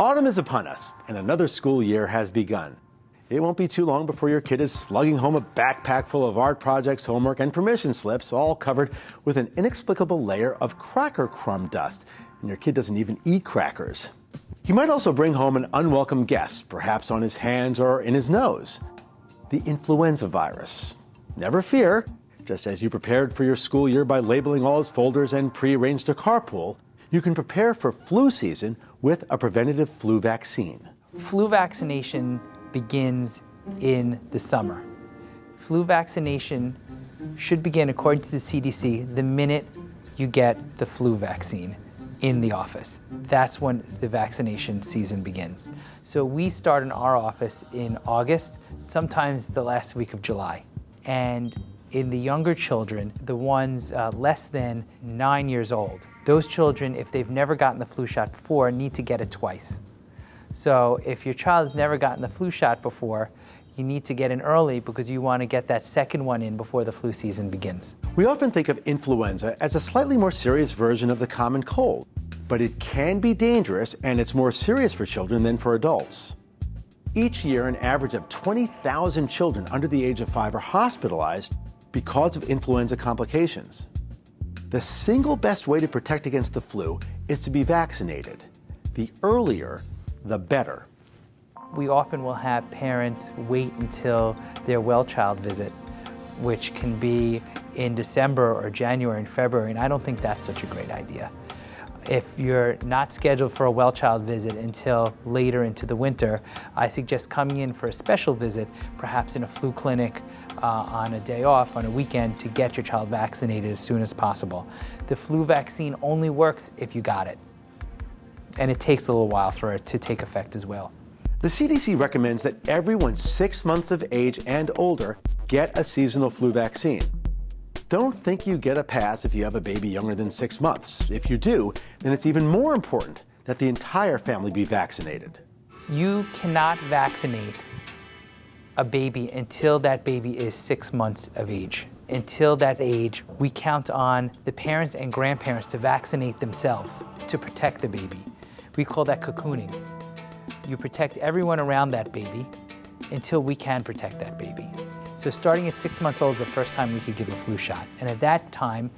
Autumn is upon us, and another school year has begun. It won't be too long before your kid is slugging home a backpack full of art projects, homework, and permission slips, all covered with an inexplicable layer of cracker crumb dust, and your kid doesn't even eat crackers. He might also bring home an unwelcome guest, perhaps on his hands or in his nose. The influenza virus. Never fear, just as you prepared for your school year by labeling all his folders and pre-arranged a carpool, you can prepare for flu season with a preventative flu vaccine. Flu vaccination begins in the summer. Flu vaccination should begin, according to the CDC, the minute you get the flu vaccine in the office. That's when the vaccination season begins. So we start in our office in August, sometimes the last week of July. And in the younger children, the ones less than 9 years old, those children, if they've never gotten the flu shot before, need to get it twice. So if your child has never gotten the flu shot before, you need to get in early because you want to get that second one in before the flu season begins. We often think of influenza as a slightly more serious version of the common cold, but it can be dangerous and it's more serious for children than for adults. Each year, an average of 20,000 children under the age of 5 are hospitalized because of influenza complications. The single best way to protect against the flu is to be vaccinated. The earlier, the better. We often will have parents wait until their well child visit, which can be in December or January and February, and I don't think that's such a great idea. If you're not scheduled for a well child visit until later into the winter, I suggest coming in for a special visit, perhaps in a flu clinic on a day off, on a weekend, to get your child vaccinated as soon as possible. The flu vaccine only works if you got it, and it takes a little while for it to take effect as well. The CDC recommends that everyone 6 months of age and older get a seasonal flu vaccine. Don't think you get a pass if you have a baby younger than 6 months. If you do, then it's even more important that the entire family be vaccinated. You cannot vaccinate a baby until that baby is 6 months of age. Until that age, we count on the parents and grandparents to vaccinate themselves to protect the baby. We call that cocooning. You protect everyone around that baby until we can protect that baby. So starting at 6 months old is the first time we could give a flu shot. And at that time,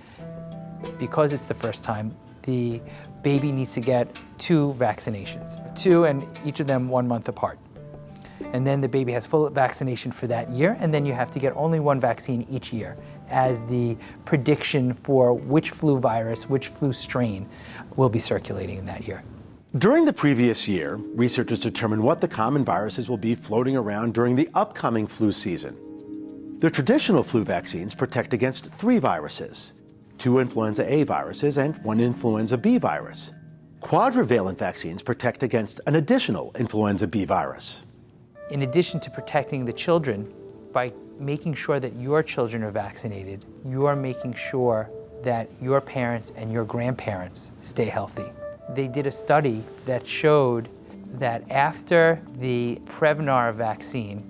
because it's the first time, the baby needs to get 2 vaccinations. 2, and each of them 1 month apart. And then the baby has full vaccination for that year, and then you have to get only 1 vaccine each year as the prediction for which flu virus, which flu strain will be circulating in that year. During the previous year, researchers determined what the common viruses will be floating around during the upcoming flu season. The traditional flu vaccines protect against 3 viruses, 2 influenza A viruses and 1 influenza B virus. Quadrivalent vaccines protect against an additional influenza B virus. In addition to protecting the children, by making sure that your children are vaccinated, you are making sure that your parents and your grandparents stay healthy. They did a study that showed that after the Prevnar vaccine,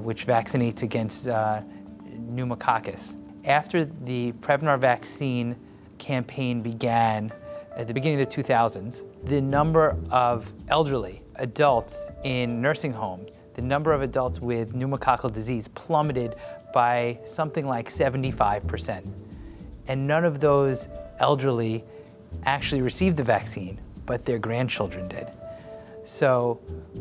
which vaccinates against pneumococcus, after the Prevnar vaccine campaign began at the beginning of the 2000s, the number of elderly adults in nursing homes, the number of adults with pneumococcal disease plummeted by something like 75%. And none of those elderly actually received the vaccine, but their grandchildren did. So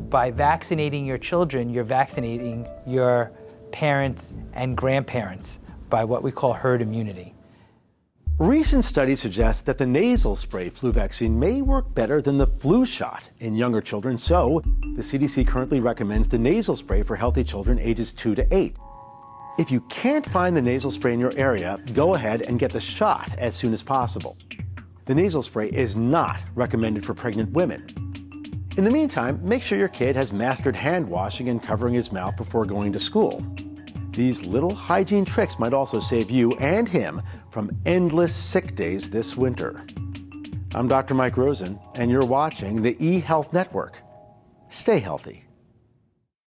by vaccinating your children, you're vaccinating your parents and grandparents by what we call herd immunity. Recent studies suggest that the nasal spray flu vaccine may work better than the flu shot in younger children, so the CDC currently recommends the nasal spray for healthy children ages 2 to 8. If you can't find the nasal spray in your area, go ahead and get the shot as soon as possible. The nasal spray is not recommended for pregnant women. In the meantime, make sure your kid has mastered hand washing and covering his mouth before going to school. These little hygiene tricks might also save you and him from endless sick days this winter. I'm Dr. Mike Rosen, and you're watching the eHealth Network. Stay healthy.